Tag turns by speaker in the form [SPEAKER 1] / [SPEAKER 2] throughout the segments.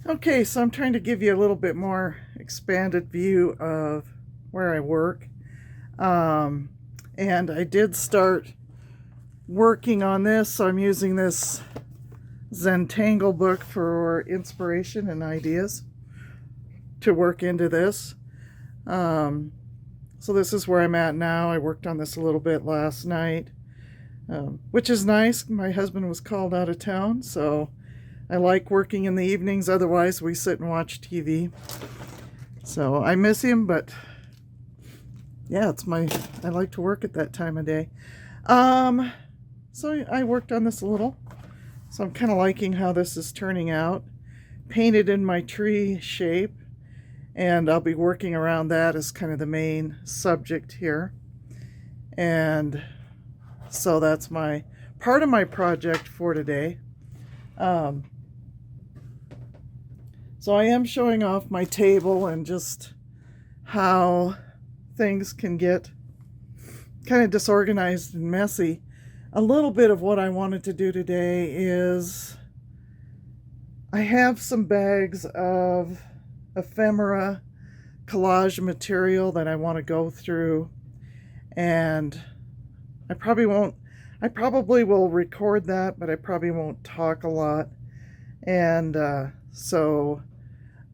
[SPEAKER 1] Okay, so I'm trying to give you a little bit more expanded view of where I work. Um, and I did start working on this, so I'm using this Zentangle book for inspiration and ideas to work into this. Um, so this is where I'm at now. I worked on this a little bit last night, which is nice. My husband was called out of town, so I like working in the evenings. Otherwise, we sit and watch TV. So I miss him, but yeah, I like to work at that time of day. Um, so I worked on this a little. So I'm kind of liking how this is turning out. Painted in my tree shape, and I'll be working around that as kind of the main subject here. And so that's my part of my project for today. Um, so I am showing off my table and just how things can get kind of disorganized and messy. A little bit of what I wanted to do today is I have some bags of ephemera collage material that I want to go through, and I probably will record that, but I probably won't talk a lot. And so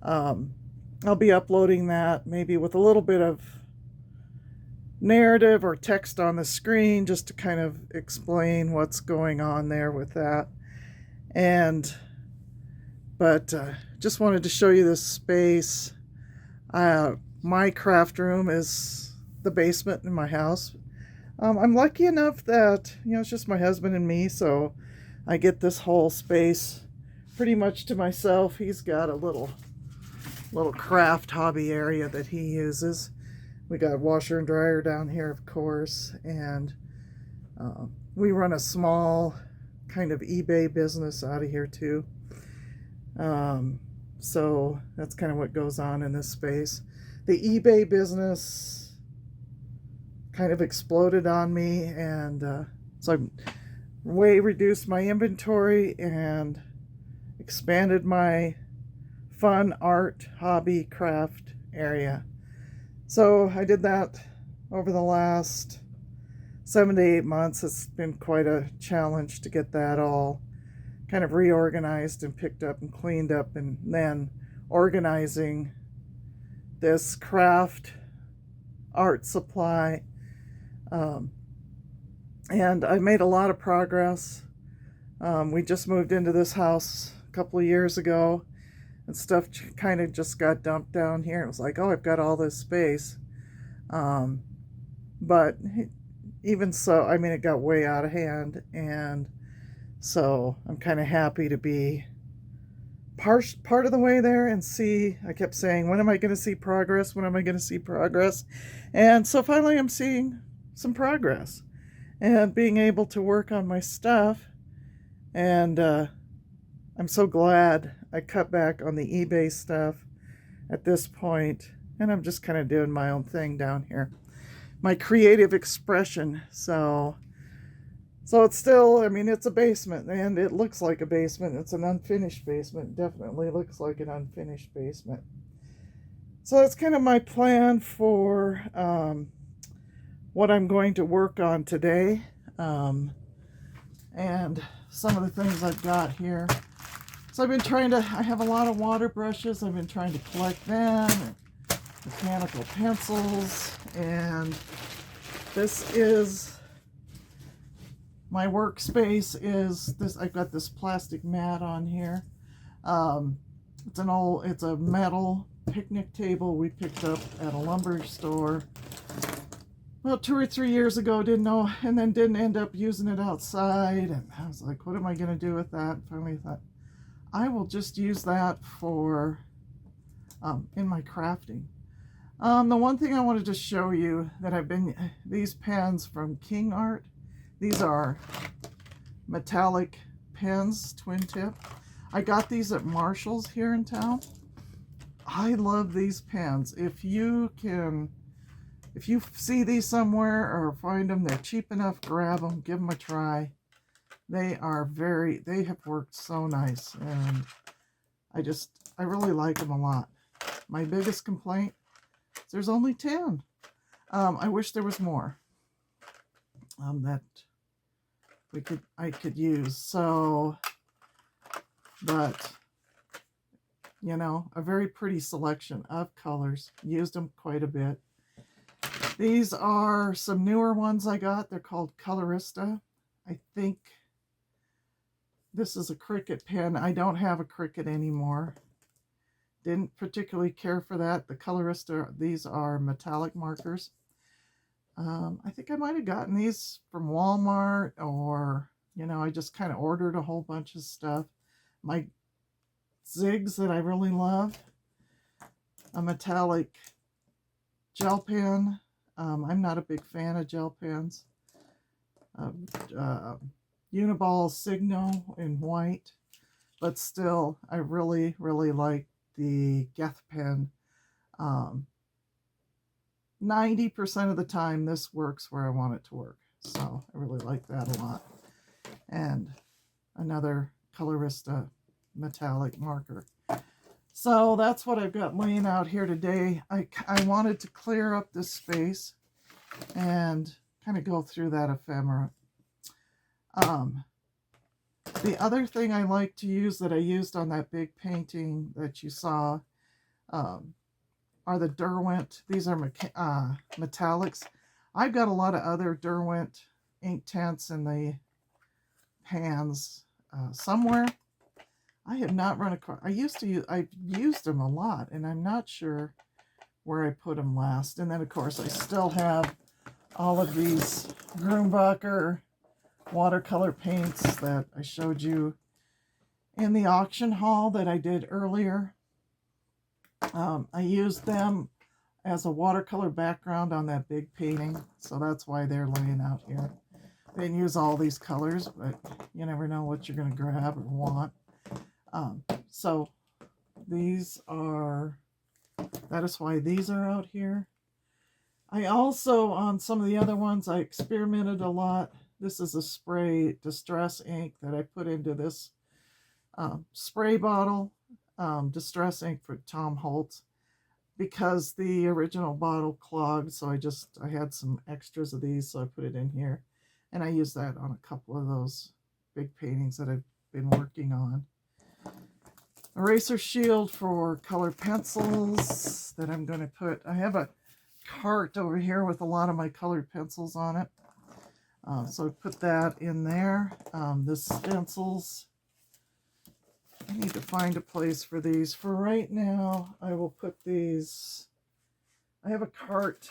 [SPEAKER 1] I'll be uploading that maybe with a little bit of narrative or text on the screen just to kind of explain what's going on there with that. But just wanted to show you this space. My craft room is the basement in my house. I'm lucky enough that, it's just my husband and me, so I get this whole space pretty much to myself. He's got a little craft hobby area that he uses. We got a washer and dryer down here, of course, and we run a small kind of eBay business out of here too. So that's kind of what goes on in this space. The eBay business kind of exploded on me, and so I've way reduced my inventory and expanded my fun art hobby craft area. So I did that over the last 7 to 8 months. It's been quite a challenge to get that all kind of reorganized and picked up and cleaned up, and then organizing this craft art supply. And I made a lot of progress. We just moved into this house a couple of years ago, and stuff kind of just got dumped down here. It was like, oh, I've got all this space. But even so, I mean, it got way out of hand, and so I'm kind of happy to be part of the way there and see. I kept saying, when am I going to see progress? When am I going to see progress? And so finally I'm seeing some progress and being able to work on my stuff. And I'm so glad I cut back on the eBay stuff at this point, and I'm just kind of doing my own thing down here. My creative expression. So it's still, I mean, it's a basement, and it looks like a basement. It's an unfinished basement. It definitely looks like an unfinished basement. So that's kind of my plan for what I'm going to work on today. And some of the things I've got here. So I have a lot of water brushes. I've been trying to collect them, and mechanical pencils, and this is my workspace. Is this, I've got this plastic mat on here. It's a metal picnic table we picked up at a lumber store about 2 or 3 years ago. Didn't know, and then didn't end up using it outside, and I was like, what am I going to do with that? And finally thought, I will just use that for in my crafting. The one thing I wanted to show you that these pens from King Art. These are metallic pens, twin tip. I got these at Marshall's here in town. I love these pens. If you see these somewhere or find them, they're cheap enough, grab them, give them a try. They have worked so nice, and I really like them a lot. My biggest complaint is there's only 10. I wish there was more that I could use. So, but you know, a very pretty selection of colors. Used them quite a bit. These are some newer ones I got. They're called Colorista. I think this is a Cricut pen. I don't have a Cricut anymore. Didn't particularly care for that. The Colorista, these are metallic markers. I think I might have gotten these from Walmart, or, you know, I just kind of ordered a whole bunch of stuff. My Zigs that I really love, a metallic gel pen. I'm not a big fan of gel pens. Uniball Signal in white, but still, I really, really like the Geth pen. 90% of the time, this works where I want it to work. So I really like that a lot. And another Colorista metallic marker. So that's what I've got laying out here today. I wanted to clear up this space and kind of go through that ephemera. The other thing I like to use that I used on that big painting that you saw are the Derwent. These are metallics. I've got a lot of other Derwent ink tints in the pans somewhere. I have not run across. I've used them a lot, and I'm not sure where I put them last. And then, of course, I still have all of these Grumbacher watercolor paints that I showed you in the auction haul that I did earlier. I used them as a watercolor background on that big painting, so that's why they're laying out here. I didn't use all these colors, but you never know what you're going to grab or want. So these are, that is why these are out here. I also, on some of the other ones, I experimented a lot. This is a spray distress ink that I put into this spray bottle, distress ink for Tom Holtz, because the original bottle clogged. So I had some extras of these, so I put it in here. And I used that on a couple of those big paintings that I've been working on. Eraser shield for color pencils that I'm going to put. I have a cart over here with a lot of my colored pencils on it. So I put that in there. The stencils. I need to find a place for these. For right now, I will put these. I have a cart,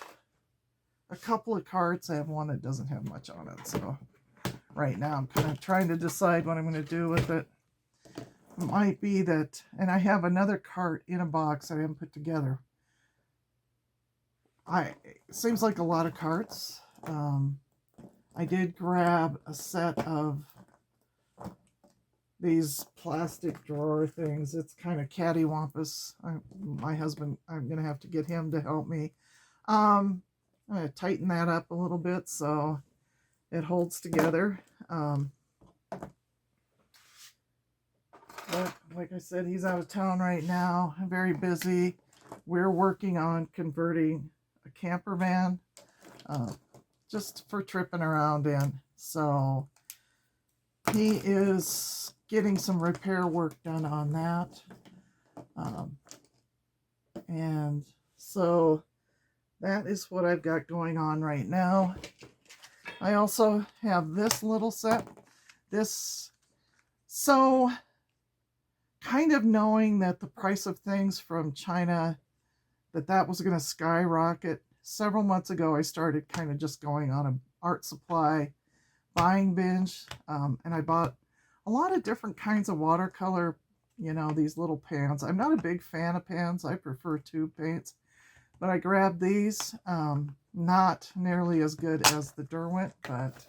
[SPEAKER 1] a couple of carts. I have one that doesn't have much on it. So right now I'm kind of trying to decide what I'm going to do with it. It might be that, and I have another cart in a box that I haven't put together. It seems like a lot of carts. I did grab a set of these plastic drawer things. It's kind of cattywampus. My husband, I'm going to have to get him to help me. I'm going to tighten that up a little bit so it holds together. But like I said, he's out of town right now. I'm very busy. We're working on converting a camper van just for tripping around in. So he is getting some repair work done on that. And so that is what I've got going on right now. I also have this little set. So kind of knowing that the price of things from China, that was going to skyrocket. Several months ago, I started kind of just going on an art supply buying binge, and I bought a lot of different kinds of watercolor, you know, these little pans. I'm not a big fan of pans. I prefer tube paints, but I grabbed these. Not nearly as good as the Derwent, but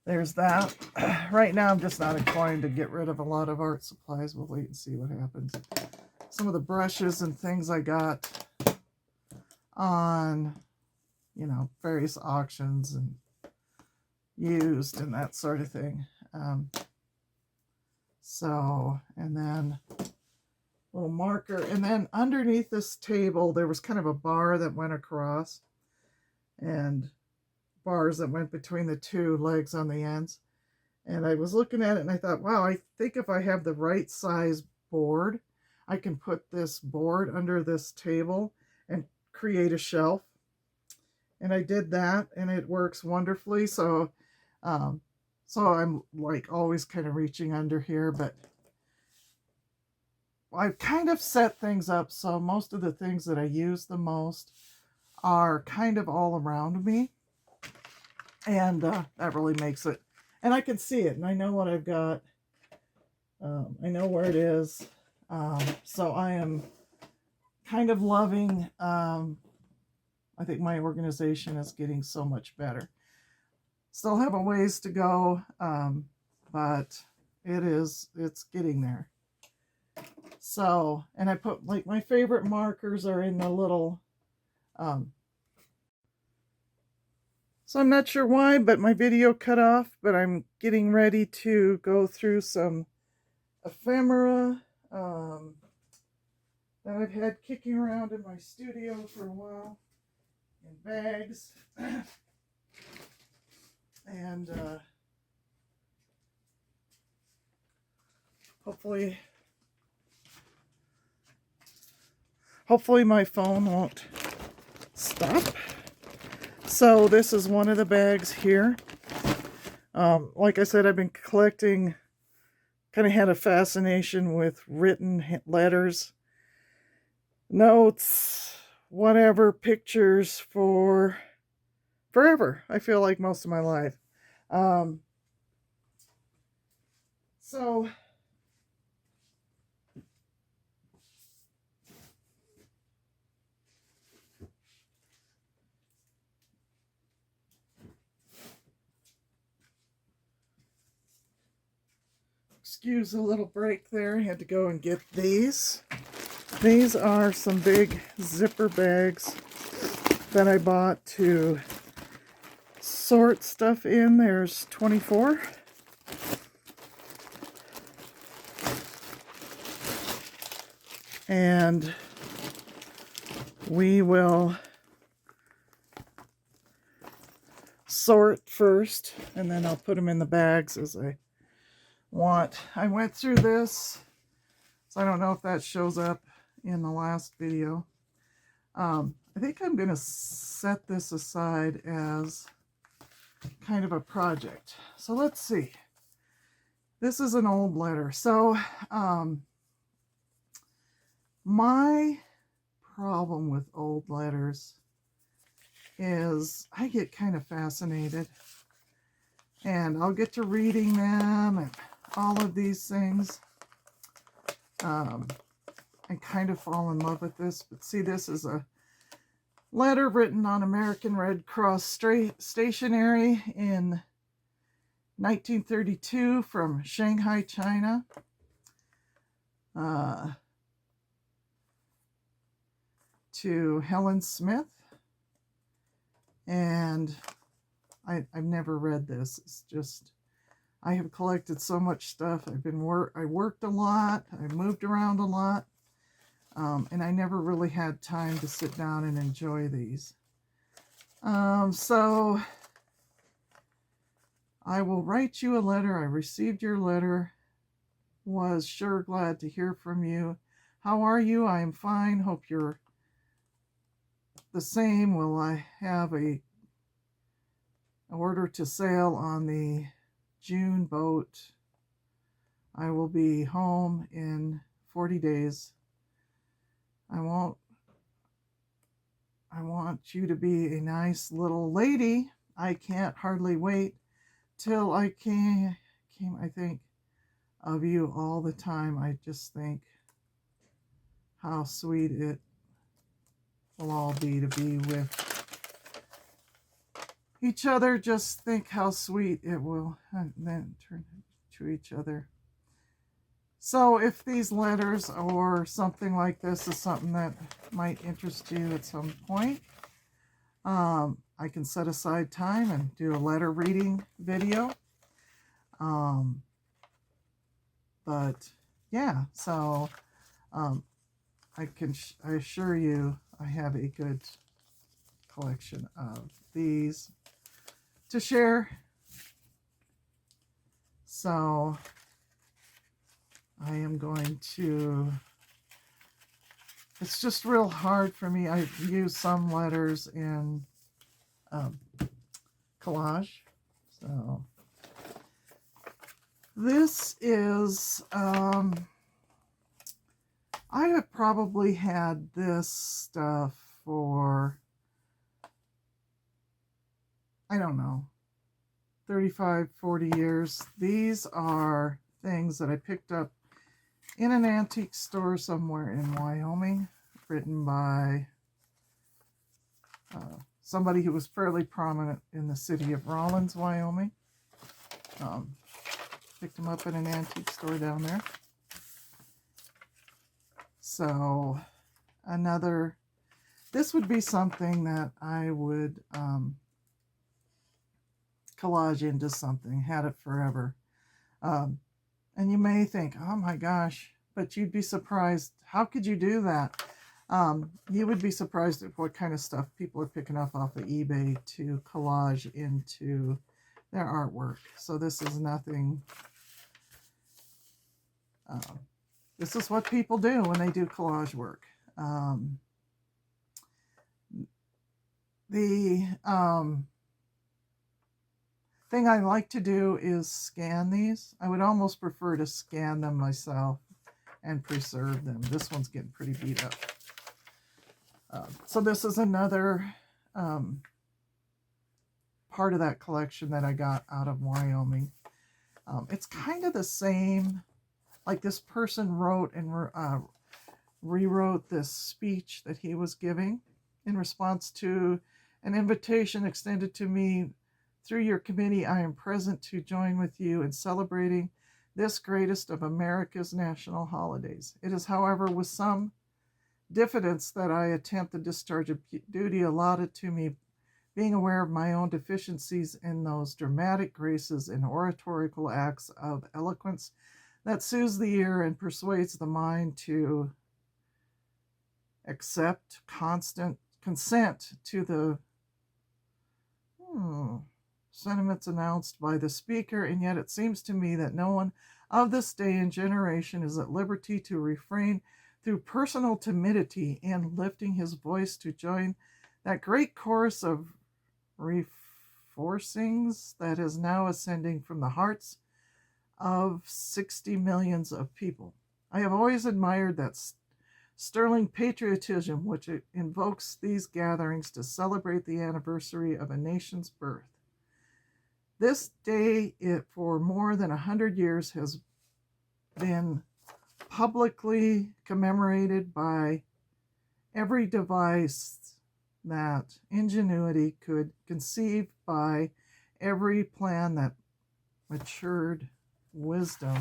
[SPEAKER 1] there's that. Right now, I'm just not inclined to get rid of a lot of art supplies. We'll wait and see what happens. Some of the brushes and things I got on, you know, various auctions and used and that sort of thing. So, and then little marker. And then underneath this table, there was kind of a bar that went across, and bars that went between the two legs on the ends. And I was looking at it and I thought, wow, I think if I have the right size board, I can put this board under this table and create a shelf. And I did that, and it works wonderfully. So I'm like always kind of reaching under here, but I've kind of set things up so most of the things that I use the most are kind of all around me. And that really makes it. And I can see it, and I know what I've got. I know where it is. So I am kind of loving, I think my organization is getting so much better. Still have a ways to go, but it's getting there. So, and I put, like, my favorite markers are in the little, so I'm not sure why, but my video cut off, but I'm getting ready to go through some ephemera that I've had kicking around in my studio for a while in bags. And hopefully my phone won't stop. So this is one of the bags here. Like I said, I've been collecting, kind of had a fascination with written letters, notes, whatever, pictures for forever. I feel like most of my life. So excuse a little break there. I had to go and get these. These are some big zipper bags that I bought to sort stuff in. There's 24. And we will sort first, and then I'll put them in the bags as I want. I went through this, so I don't know if that shows up in the last video. I think I'm going to set this aside as kind of a project. So let's see. This is an old letter. So my problem with old letters is I get kind of fascinated, and I'll get to reading them and all of these things. I kind of fall in love with this, but see, this is a letter written on American Red Cross stationery in 1932 from Shanghai, China. To Helen Smith. And I've never read this. It's just, I have collected so much stuff. I worked a lot. I moved around a lot. And I never really had time to sit down and enjoy these. So I will write you a letter. I received your letter. Was sure glad to hear from you. How are you? I am fine. Hope you're the same. Will I have a order to sail on the June boat? I will be home in 40 days. I want you to be a nice little lady. I can't hardly wait till I came, I think, of you all the time. I just think how sweet it will all be to be with each other. Just think how sweet it will, and then turn to each other. So if these letters or something like this is something that might interest you at some point, I can set aside time and do a letter reading video. But yeah, so I assure you I have a good collection of these to share. So I am going to, it's just real hard for me. I use some letters in collage. So this is, I have probably had this stuff for, I don't know, 35, 40 years. These are things that I picked up in an antique store somewhere in Wyoming, written by somebody who was fairly prominent in the city of Rawlins, Wyoming. Picked them up at an antique store down there. So this would be something that I would collage into something, had it forever. And you may think, oh my gosh, but you'd be surprised. How could you do that? You would be surprised at what kind of stuff people are picking up off of eBay to collage into their artwork. So this is nothing. This is what people do when they do collage work. The thing I like to do is scan these. I would almost prefer to scan them myself and preserve them. This one's getting pretty beat up. So this is another part of that collection that I got out of Wyoming. It's kind of the same, like this person wrote and rewrote this speech that he was giving in response to an invitation extended to me through your committee. I am present to join with you in celebrating this greatest of America's national holidays. It is, however, with some diffidence that I attempt the discharge of duty allotted to me, being aware of my own deficiencies in those dramatic graces and oratorical acts of eloquence that soothes the ear and persuades the mind to accept consent to the sentiments announced by the speaker, and yet it seems to me that no one of this day and generation is at liberty to refrain through personal timidity and lifting his voice to join that great chorus of reforcings that is now ascending from the hearts of 60 millions of people. I have always admired that sterling patriotism which invokes these gatherings to celebrate the anniversary of a nation's birth. This day, for more than 100 years, has been publicly commemorated by every device that ingenuity could conceive, by every plan that matured wisdom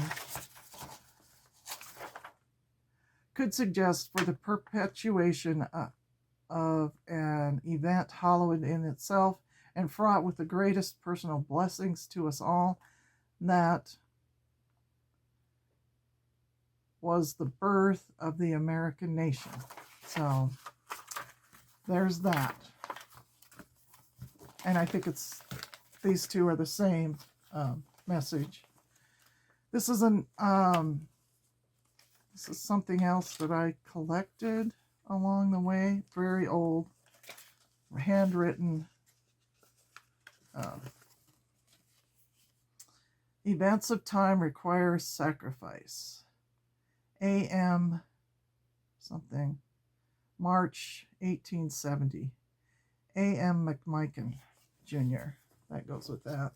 [SPEAKER 1] could suggest for the perpetuation of an event hallowed in itself and fraught with the greatest personal blessings to us all. That was the birth of the American nation. So there's that. And I think these two are the same message. This is something else that I collected along the way. Very old, handwritten events of time require sacrifice. A.M. something, March 1870. A.M. McMichael Jr. That goes with that.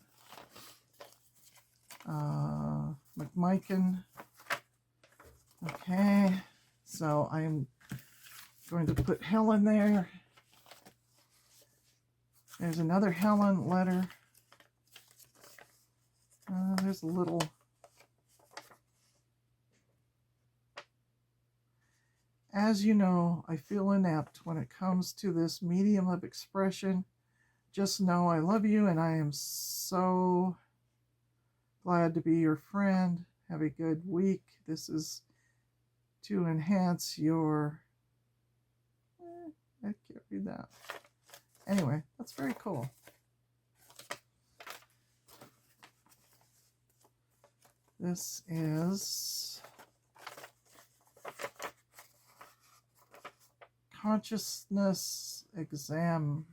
[SPEAKER 1] McMichael. Okay, so I'm going to put Helen there. There's another Helen letter. There's a little. As you know, I feel inept when it comes to this medium of expression. Just know I love you and I am so glad to be your friend. Have a good week. This is to enhance your I can't read that. Anyway, that's very cool. This is Consciousness Exam.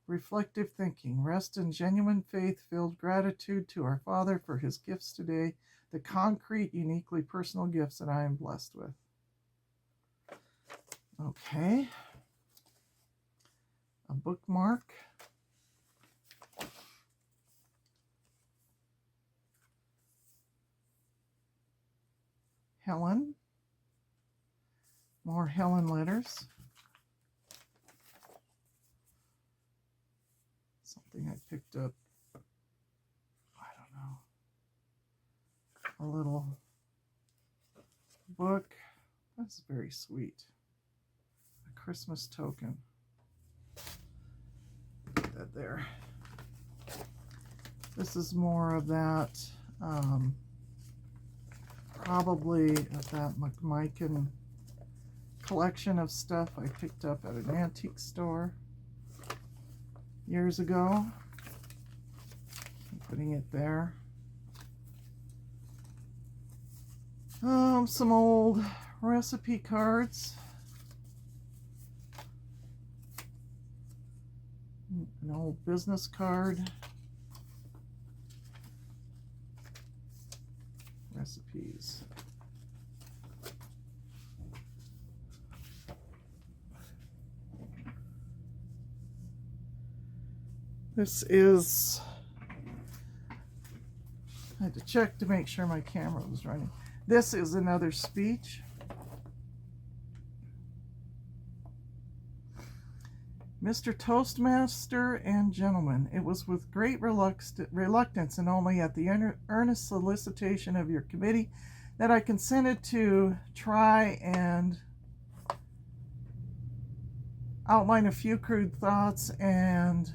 [SPEAKER 1] Reflective thinking. Rest in genuine faith-filled gratitude to our Father for his gifts today, the concrete, uniquely personal gifts that I am blessed with. Okay. A bookmark. Helen. More Helen letters. Something I picked up, I don't know, a little book. That's very sweet. A Christmas token. Put that there. This is more of that, probably of that McMican collection of stuff I picked up at an antique store years ago. I'm putting it there. Some old recipe cards. An old business card. Recipes. This is, I had to check to make sure my camera was running. This is another speech. Mr. Toastmaster and gentlemen, it was with great reluctance and only at the earnest solicitation of your committee that I consented to try and outline a few crude thoughts and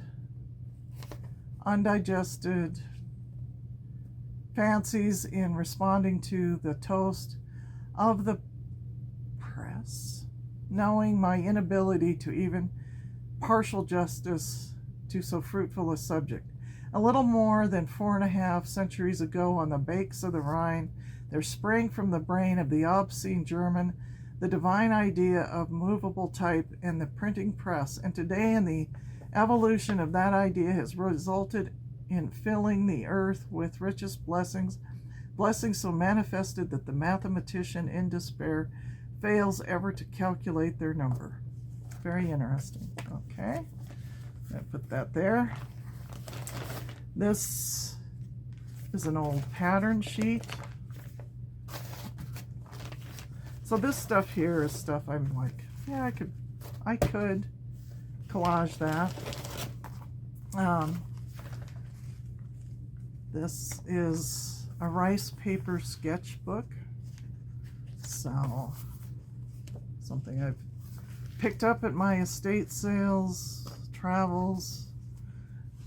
[SPEAKER 1] undigested fancies in responding to the toast of the press, knowing my inability to even partial justice to so fruitful a subject. A little more than 4.5 centuries ago, on the banks of the Rhine, there sprang from the brain of the obscene German the divine idea of movable type and the printing press, and today in the evolution of that idea has resulted in filling the earth with richest blessings, blessings so manifested that the mathematician in despair fails ever to calculate their number. Very interesting. Okay, I put that there. This is an old pattern sheet. So this stuff here is stuff I'm like, yeah, I could collage that. This is a rice paper sketchbook. So something I've picked up at my estate sales, travels.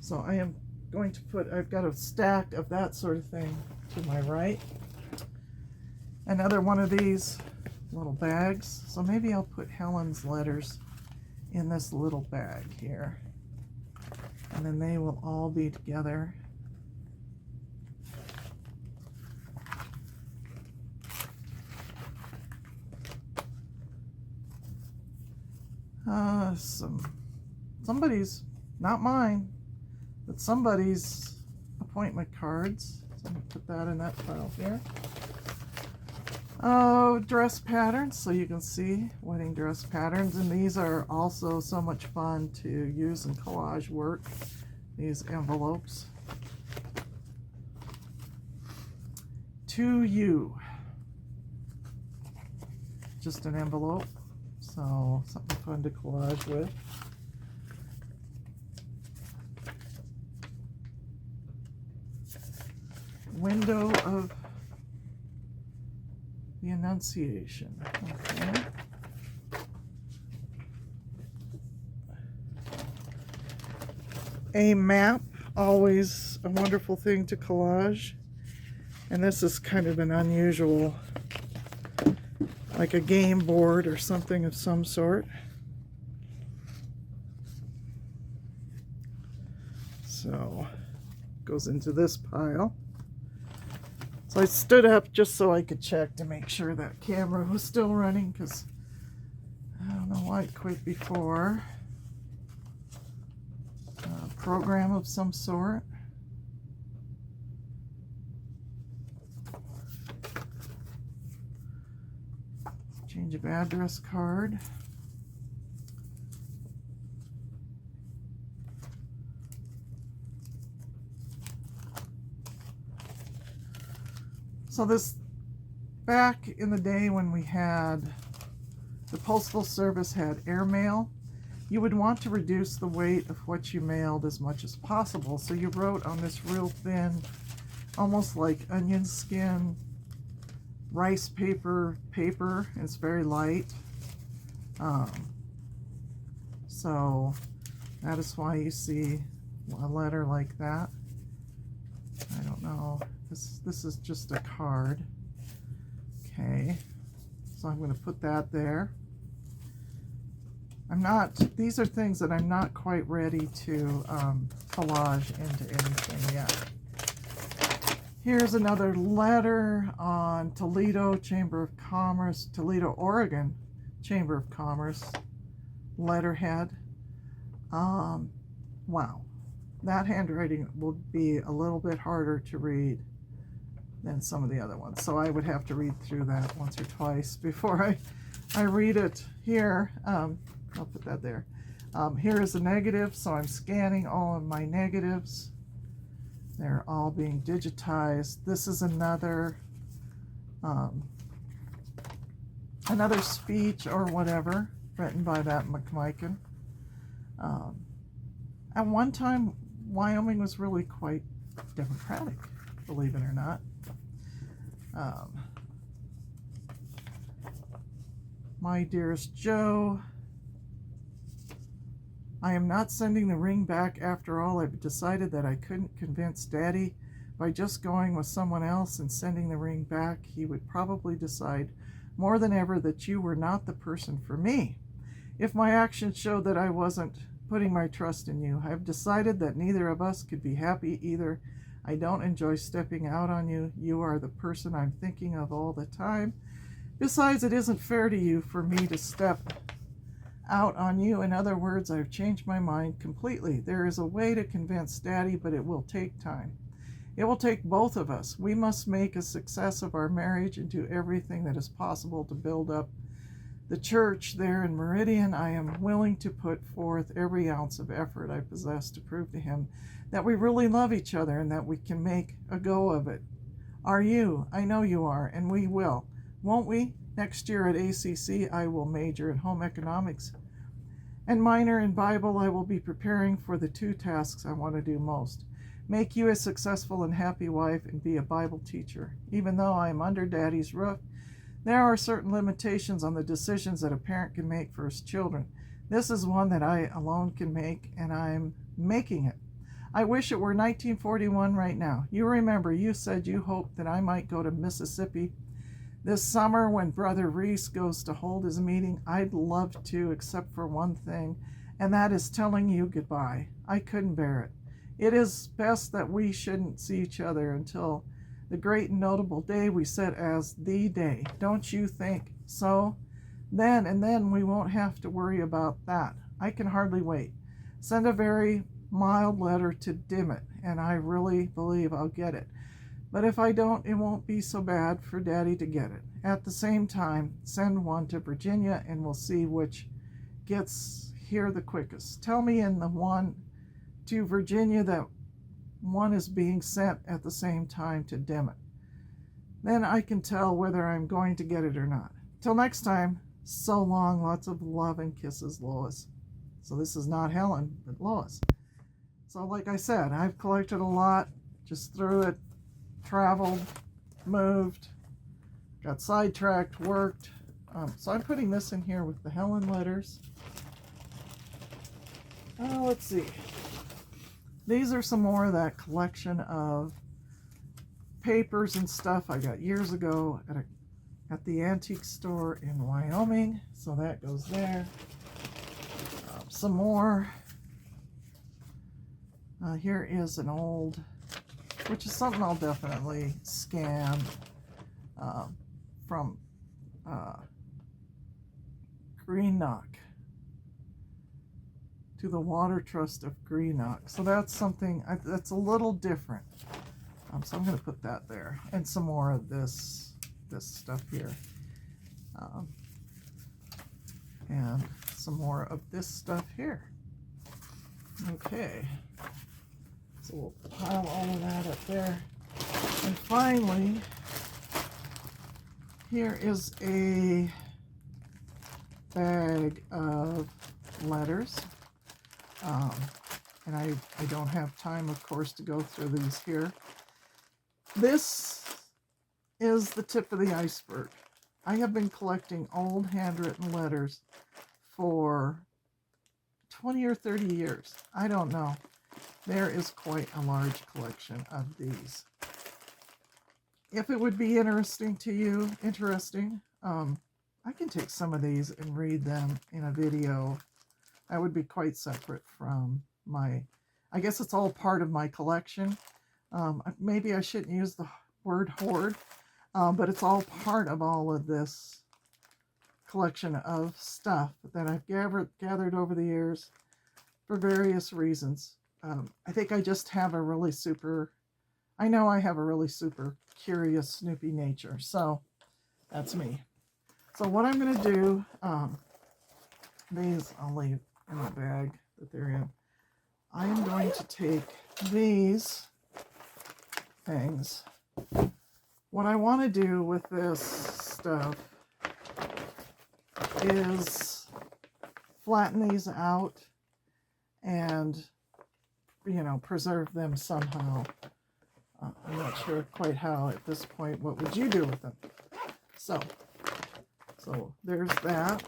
[SPEAKER 1] So I am going to put, I've got a stack of that sort of thing to my right. Another one of these little bags. So maybe I'll put Helen's letters in this little bag here. And then they will all be together. Somebody's, not mine, but somebody's appointment cards. So I'm going to put that in that file here. Oh, dress patterns, so you can see wedding dress patterns, and these are also so much fun to use in collage work, these envelopes. To you. Just an envelope, so something fun to collage with. Window of the Annunciation. Okay. A map, always a wonderful thing to collage. And this is kind of an unusual like a game board or something of some sort. So goes into this pile. So I stood up just so I could check to make sure that camera was still running, because I don't know why it quit before. Program of some sort. Change of address card. So this, back in the day when we had, the Postal Service had airmail, you would want to reduce the weight of what you mailed as much as possible. So you wrote on this real thin, almost like onion skin, rice paper. It's very light. So that is why you see a letter like that. I don't know. This is just a card. Okay, so I'm going to put that there. These are things that I'm not quite ready to collage into anything yet. Here's another letter on Toledo Chamber of Commerce, Toledo, Oregon Chamber of Commerce letterhead. Wow, that handwriting will be a little bit harder to read than some of the other ones. So I would have to read through that once or twice before I read it here. I'll put that there. Here is a negative, so I'm scanning all of my negatives. They're all being digitized. This is another speech or whatever written by that McMichael. At one time, Wyoming was really quite democratic, believe it or not. My dearest Joe, I am not sending the ring back after all. I've decided that I couldn't convince Daddy by just going with someone else and sending the ring back. He would probably decide more than ever that you were not the person for me. If my actions showed that I wasn't putting my trust in you, I've decided that neither of us could be happy either. I don't enjoy stepping out on you. You are the person I'm thinking of all the time. Besides, it isn't fair to you for me to step out on you. In other words, I've changed my mind completely. There is a way to convince Daddy, but it will take time. It will take both of us. We must make a success of our marriage and do everything that is possible to build up the church there in Meridian. I am willing to put forth every ounce of effort I possess to prove to him that we really love each other and that we can make a go of it. Are you? I know you are, and we will. Won't we? Next year at ACC, I will major in home economics and minor in Bible. I will be preparing for the two tasks I want to do most. Make you a successful and happy wife and be a Bible teacher. Even though I am under Daddy's roof, there are certain limitations on the decisions that a parent can make for his children. This is one that I alone can make, and I'm making it. I wish it were 1941 right now. You remember, you said you hoped that I might go to Mississippi this summer when Brother Reese goes to hold his meeting. I'd love to, except for one thing, and that is telling you goodbye. I couldn't bear it. It is best that we shouldn't see each other until the great and notable day we set as the day. Don't you think so? Then we won't have to worry about that. I can hardly wait. Send a very mild letter to Dimmitt, and I really believe I'll get it. But if I don't, it won't be so bad for Daddy to get it. At the same time, send one to Virginia, and we'll see which gets here the quickest. Tell me in the one to Virginia that one is being sent at the same time to Dimmitt. Then I can tell whether I'm going to get it or not. Till next time, so long, lots of love and kisses, Lois. So this is not Helen, but Lois. So like I said, I've collected a lot, just threw it, traveled, moved, got sidetracked, worked. So I'm putting this in here with the Helen letters. Let's see. These are some more of that collection of papers and stuff I got years ago at a at the antique store in Wyoming, so that goes there. Some more. Here is an old, which is something I'll definitely scan from Greenock to the Water Trust of Greenock. So that's something that's a little different. So I'm going to put that there, and some more of this stuff here, and some more of this stuff here. Okay, so we'll pile all of that up there, and finally, here is a bag of letters. And I don't have time, of course, to go through these here. This is the tip of the iceberg. I have been collecting old handwritten letters for 20 or 30 years. I don't know. There is quite a large collection of these. If it would be interesting to you, I can take some of these and read them in a video. That would be quite separate from my, I guess it's all part of my collection. Maybe I shouldn't use the word hoard, but it's all part of all of this collection of stuff that I've gathered over the years for various reasons. I think I just have a really super, I know I have a really super curious, snoopy nature. So that's me. So what I'm going to do, these I'll leave in the bag that they're in. I am going to take these things. What I want to do with this stuff is flatten these out and, you know, preserve them somehow. I'm not sure quite how at this point. What would you do with them? So there's that.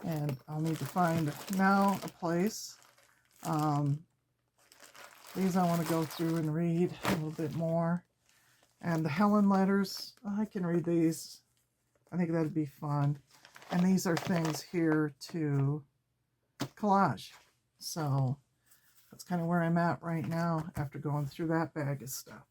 [SPEAKER 1] And I'll need to find now a place. These I want to go through and read a little bit more. And the Helen letters, I can read these. I think that'd be fun. And these are things here to collage. So that's kind of where I'm at right now after going through that bag of stuff.